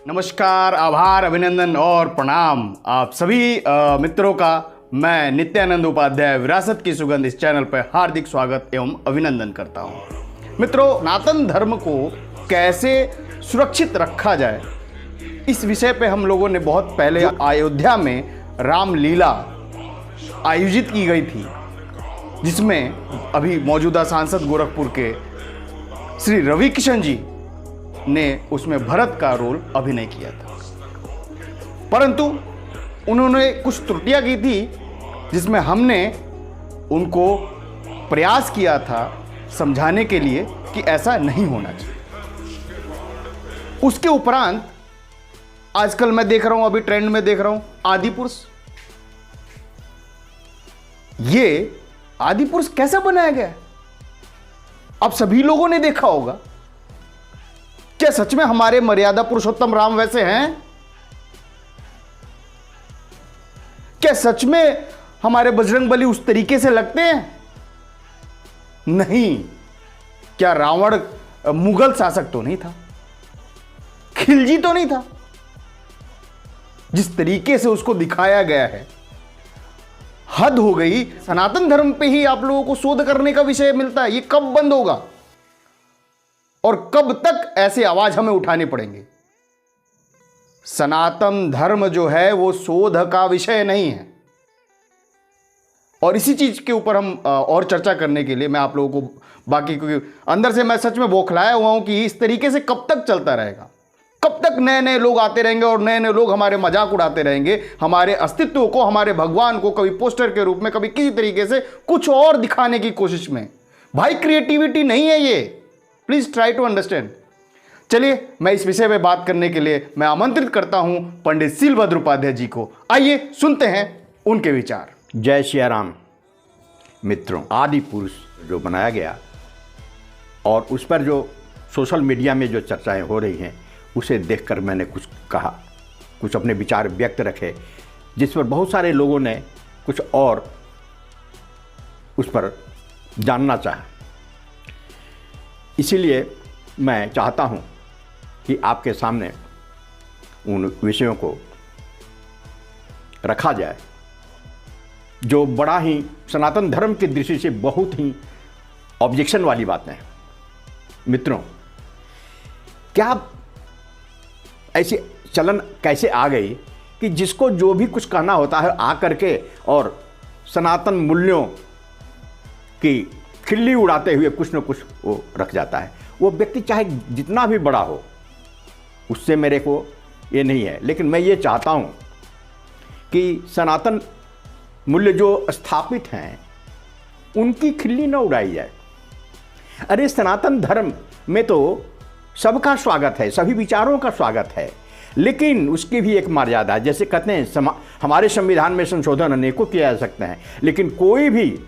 नमस्कार, आभार, अभिनंदन और प्रणाम आप सभी मित्रों का। मैं नित्यानंद उपाध्याय विरासत की सुगंध इस चैनल पर हार्दिक स्वागत एवं अभिनंदन करता हूं। मित्रों, सनातन धर्म को कैसे सुरक्षित रखा जाए, इस विषय पे हम लोगों ने बहुत पहले अयोध्या में रामलीला आयोजित की गई थी, जिसमें अभी मौजूदा सांसद गोरखपुर के श्री रवि किशन जी ने उसमें भरत का रोल अभिनय किया था। परंतु उन्होंने कुछ त्रुटियां की थी, जिसमें हमने उनको प्रयास किया था समझाने के लिए कि ऐसा नहीं होना चाहिए। उसके उपरांत आजकल मैं देख रहा हूं, अभी ट्रेंड में देख रहा हूं, आदिपुरुष। ये आदिपुरुष कैसा बनाया गया? अब सभी लोगों ने देखा होगा। क्या सच में हमारे मर्यादा पुरुषोत्तम राम वैसे हैं? क्या सच में हमारे बजरंगबली उस तरीके से लगते हैं? नहीं। क्या रावण मुगल शासक तो नहीं था, खिलजी तो नहीं था? जिस तरीके से उसको दिखाया गया है, हद हो गई। सनातन धर्म पे ही आप लोगों को शोध करने का विषय मिलता है। ये कब बंद होगा और कब तक ऐसे आवाज हमें उठाने पड़ेंगे? सनातन धर्म जो है वो शोध का विषय नहीं है। और इसी चीज के ऊपर हम और चर्चा करने के लिए मैं आप लोगों को बाकी, क्योंकि अंदर से मैं सच में बौखलाया हुआ हूं कि इस तरीके से कब तक चलता रहेगा, कब तक नए नए लोग आते रहेंगे और नए नए लोग हमारे मजाक उड़ाते रहेंगे, हमारे अस्तित्व को, हमारे भगवान को कभी पोस्टर के रूप में, कभी किसी तरीके से कुछ और दिखाने की कोशिश में। भाई, क्रिएटिविटी नहीं है ये। Please try to understand. चलिए, मैं इस विषय में बात करने के लिए मैं आमंत्रित करता हूं पंडित शीलभद्र उपाध्याय जी को। आइए सुनते हैं उनके विचार। जय श्री राम। मित्रों, आदि पुरुष जो बनाया गया और उस पर जो सोशल मीडिया में जो चर्चाएं हो रही हैं, उसे देखकर मैंने कुछ कहा, कुछ अपने विचार व्यक्त रखे, जिस पर बहुत सारे लोगों ने कुछ और उस पर जानना चाहा। इसीलिए मैं चाहता हूं कि आपके सामने उन विषयों को रखा जाए जो बड़ा ही सनातन धर्म की दृष्टि से बहुत ही ऑब्जेक्शन वाली बातें हैं। मित्रों, क्या ऐसी चलन कैसे आ गई कि जिसको जो भी कुछ कहना होता है आ करके और सनातन मूल्यों की खिल्ली उड़ाते हुए कुछ न कुछ वो रख जाता है। वो व्यक्ति चाहे जितना भी बड़ा हो, उससे मेरे को ये नहीं है, लेकिन मैं ये चाहता हूँ कि सनातन मूल्य जो स्थापित हैं उनकी खिल्ली न उड़ाई जाए। अरे, सनातन धर्म में तो सबका स्वागत है, सभी विचारों का स्वागत है, लेकिन उसकी भी एक मर्यादा है। जैसे कहते हैं हमारे संविधान में संशोधन अनेकों किए जा सकते हैं, लेकिन कोई भी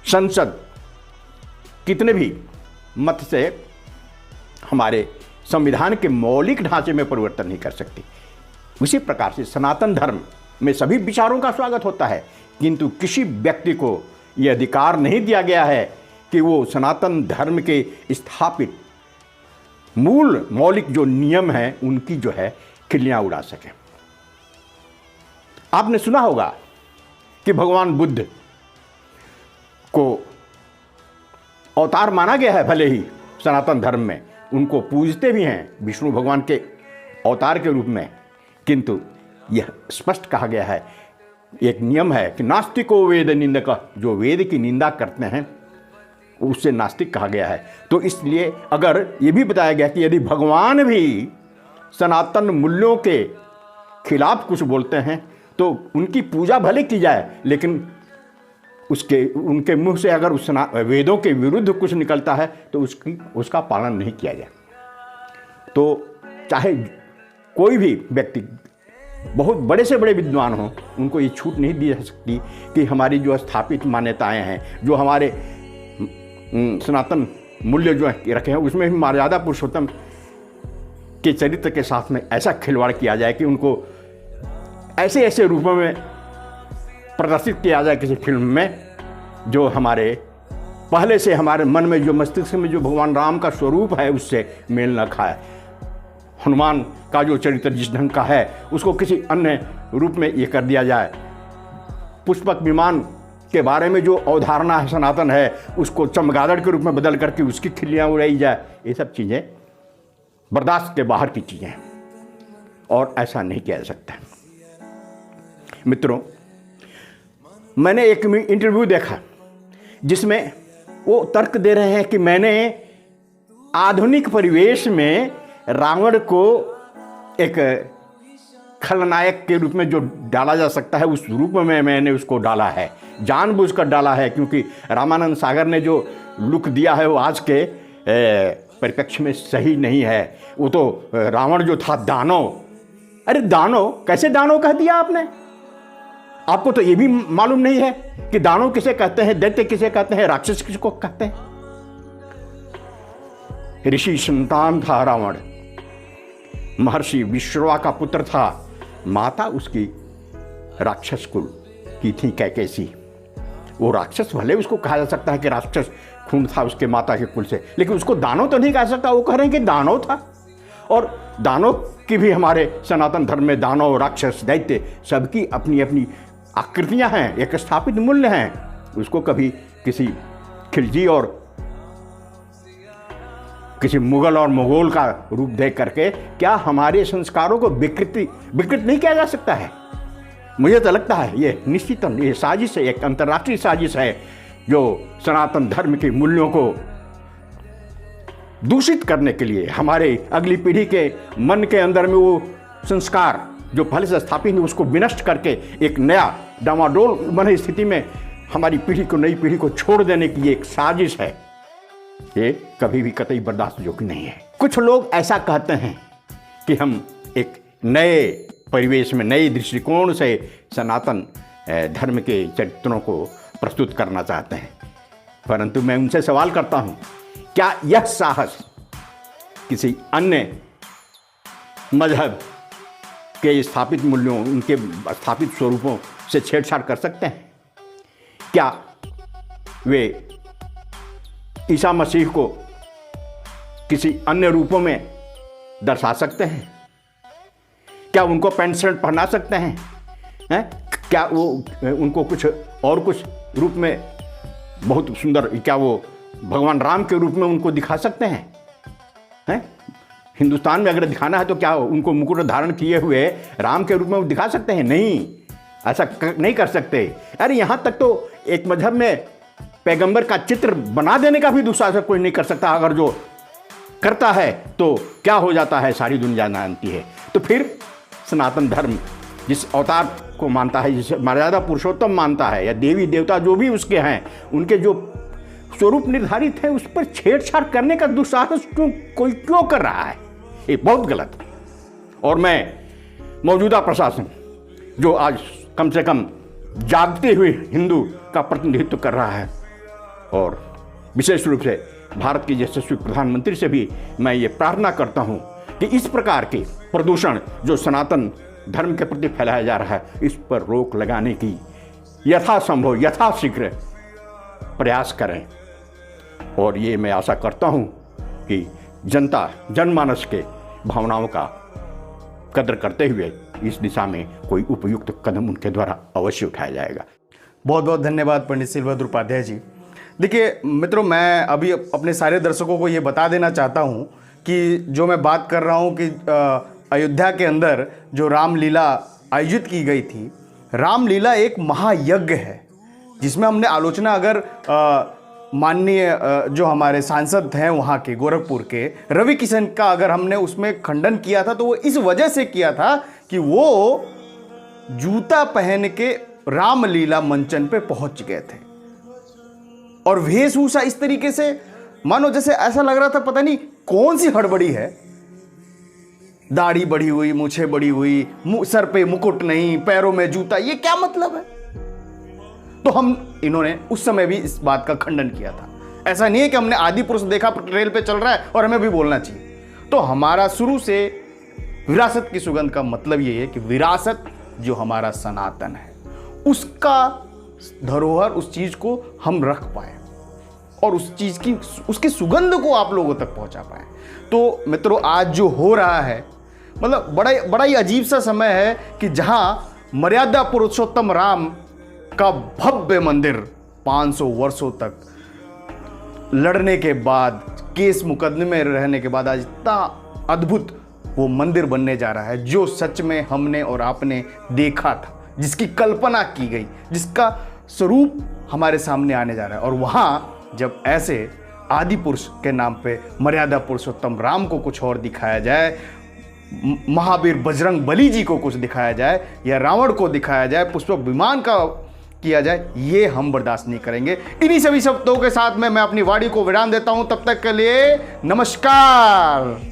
संसद कितने भी मत से हमारे संविधान के मौलिक ढांचे में परिवर्तन नहीं कर सकती। उसी प्रकार से सनातन धर्म में सभी विचारों का स्वागत होता है, किंतु किसी व्यक्ति को यह अधिकार नहीं दिया गया है कि वो सनातन धर्म के स्थापित मूल मौलिक जो नियम हैं उनकी जो है खिल्लियां उड़ा सके। आपने सुना होगा कि भगवान बुद्ध को अवतार माना गया है, भले ही सनातन धर्म में उनको पूजते भी हैं विष्णु भगवान के अवतार के रूप में, किंतु यह स्पष्ट कहा गया है, एक नियम है कि नास्तिको वेद निंदक, जो वेद की निंदा करते हैं उससे नास्तिक कहा गया है। तो इसलिए अगर ये भी बताया गया कि यदि भगवान भी सनातन मूल्यों के खिलाफ कुछ बोलते हैं तो उनकी पूजा भले की जाए, लेकिन उनके मुंह से अगर उस वेदों के विरुद्ध कुछ निकलता है तो उसका पालन नहीं किया जाए। तो चाहे कोई भी व्यक्ति बहुत बड़े से बड़े विद्वान हों, उनको ये छूट नहीं दी जा सकती कि हमारी जो स्थापित मान्यताएं हैं, जो हमारे सनातन मूल्य जो रखे हैं, उसमें भी मर्यादा पुरुषोत्तम के चरित्र के साथ में ऐसा खिलवाड़ किया जाए कि उनको ऐसे ऐसे रूपों में प्रदर्शित किया जाए किसी फिल्म में, जो हमारे पहले से हमारे मन में, जो मस्तिष्क में जो भगवान राम का स्वरूप है उससे मेल न खाए। हनुमान का जो चरित्र जिस ढंग का है उसको किसी अन्य रूप में ये कर दिया जाए, पुष्पक विमान के बारे में जो अवधारणा है सनातन है उसको चमगादड़ के रूप में बदल करके उसकी खिल्लियाँ उड़ाई जाए, ये सब चीज़ें बर्दाश्त के बाहर की चीज़ें हैं और ऐसा नहीं किया जा सकता। मित्रों, मैंने एक इंटरव्यू देखा जिसमें वो तर्क दे रहे हैं कि मैंने आधुनिक परिवेश में रावण को एक खलनायक के रूप में जो डाला जा सकता है उस रूप में मैंने उसको डाला है, जानबूझकर डाला है, क्योंकि रामानंद सागर ने जो लुक दिया है वो आज के परिप्रेक्ष्य में सही नहीं है। वो तो रावण जो था दानव, अरे दानव कैसे दानव कह दिया आपने? आपको तो ये भी मालूम नहीं है कि दानव किसे कहते हैं, दैत्य किसे कहते हैं, राक्षस किसको कहते हैं। ऋषि संतान था रावण, महर्षि विश्रवा का पुत्र था, माता उसकी राक्षस कुल की थी कैकेयी। वो राक्षस, भले उसको कहा जा सकता है कि राक्षस खून था उसके माता के कुल से, लेकिन उसको दानव तो नहीं कह सकता। वो कह रहे हैं कि दानव था, और दानव की भी हमारे सनातन धर्म में दानव, राक्षस, दैत्य सबकी अपनी अपनी आकृतियां हैं, एक स्थापित मूल्य हैं। उसको कभी किसी खिलजी और किसी मुगल और मुगल का रूप दे करके क्या हमारे संस्कारों को विकृत नहीं किया जा सकता है। मुझे तो लगता है ये निश्चित ये साजिश है, एक अंतर्राष्ट्रीय साजिश है जो सनातन धर्म के मूल्यों को दूषित करने के लिए, हमारे अगली पीढ़ी के मन के अंदर में वो संस्कार जो पहले से स्थापित है उसको विनष्ट करके एक नया डामाडोल बने स्थिति में हमारी पीढ़ी को, नई पीढ़ी को छोड़ देने की एक साजिश है। ये कभी भी कतई बर्दाश्त योग्य नहीं है। कुछ लोग ऐसा कहते हैं कि हम एक नए परिवेश में, नए दृष्टिकोण से सनातन धर्म के चरित्रों को प्रस्तुत करना चाहते हैं, परंतु मैं उनसे सवाल करता हूं, क्या यह साहस किसी अन्य मजहब के स्थापित मूल्यों, उनके स्थापित स्वरूपों से छेड़छाड़ कर सकते हैं? क्या वे ईसा मसीह को किसी अन्य रूपों में दर्शा सकते हैं? क्या उनको पैंट शर्ट पहना सकते हैं? क्या वो उनको कुछ और कुछ रूप में बहुत सुंदर, क्या वो भगवान राम के रूप में उनको दिखा सकते हैं? हिंदुस्तान में अगर दिखाना है तो क्या उनको मुकुट धारण किए हुए राम के रूप में वो दिखा सकते हैं? नहीं, ऐसा नहीं कर सकते। अरे यहाँ तक तो एक मजहब में पैगंबर का चित्र बना देने का भी दुस्साहस कोई नहीं कर सकता। अगर जो करता है तो क्या हो जाता है सारी दुनिया जानती है। तो फिर सनातन धर्म जिस अवतार को मानता है, जिसे मर्यादा पुरुषोत्तम मानता है, या देवी देवता जो भी उसके हैं, उनके जो स्वरूप निर्धारित है उस पर छेड़छाड़ करने का दुस्साहस कोई क्यों कर रहा है? ये बहुत गलत है। और मैं मौजूदा प्रशासन जो आज कम से कम जागते हुए हिंदू का प्रतिनिधित्व कर रहा है, और विशेष रूप से भारत के यशस्वी प्रधानमंत्री से भी मैं ये प्रार्थना करता हूँ कि इस प्रकार के प्रदूषण जो सनातन धर्म के प्रति फैलाया जा रहा है, इस पर रोक लगाने की यथासंभव यथाशीघ्र प्रयास करें। और ये मैं आशा करता हूँ कि जनता, जनमानस के भावनाओं का कदर करते हुए इस दिशा में कोई उपयुक्त कदम उनके द्वारा अवश्य उठाया जाएगा। बहुत बहुत धन्यवाद पंडित शिलभद्र उपाध्याय जी। देखिए मित्रों, मैं अभी अपने सारे दर्शकों को ये बता देना चाहता हूँ कि जो मैं बात कर रहा हूँ कि अयोध्या के अंदर जो रामलीला आयोजित की गई थी, रामलीला एक महायज्ञ है जिसमें हमने आलोचना, अगर माननीय जो हमारे सांसद हैं वहाँ के गोरखपुर के रवि किशन का, अगर हमने उसमें खंडन किया था तो वो इस वजह से किया था कि वो जूता पहन के रामलीला मंचन पे पहुंच गए थे और वेशभूषा इस तरीके से मानो जैसे ऐसा लग रहा था पता नहीं कौन सी हड़बड़ी है। दाढ़ी बढ़ी हुई, मूछें बढ़ी हुई, सर पे मुकुट नहीं, पैरों में जूता, ये क्या मतलब है? तो इन्होंने उस समय भी इस बात का खंडन किया था। ऐसा नहीं है कि हमने आदि पुरुष देखा रेल पे चल रहा है और हमें भी बोलना चाहिए। तो हमारा शुरू से विरासत की सुगंध का मतलब ये है कि विरासत जो हमारा सनातन है उसका धरोहर, उस चीज को हम रख पाए और उस चीज़ की उसकी सुगंध को आप लोगों तक पहुंचा पाएं। तो मित्रों, आज जो हो रहा है मतलब बड़ा ही अजीब सा समय है कि जहां मर्यादा पुरुषोत्तम राम का भव्य मंदिर 500 वर्षों तक लड़ने के बाद, केस मुकदमे में रहने के बाद आज इतना अद्भुत वो मंदिर बनने जा रहा है, जो सच में हमने और आपने देखा था, जिसकी कल्पना की गई, जिसका स्वरूप हमारे सामने आने जा रहा है। और वहाँ जब ऐसे आदि पुरुष के नाम पे मर्यादा पुरुषोत्तम राम को कुछ और दिखाया जाए, महावीर बजरंग बली जी को कुछ दिखाया जाए, या रावण को दिखाया जाए, पुष्पक विमान का किया जाए, ये हम बर्दाश्त नहीं करेंगे। इन्हीं सभी शब्दों के साथ में मैं अपनी वाणी को विराम देता हूं। तब तक के लिए नमस्कार।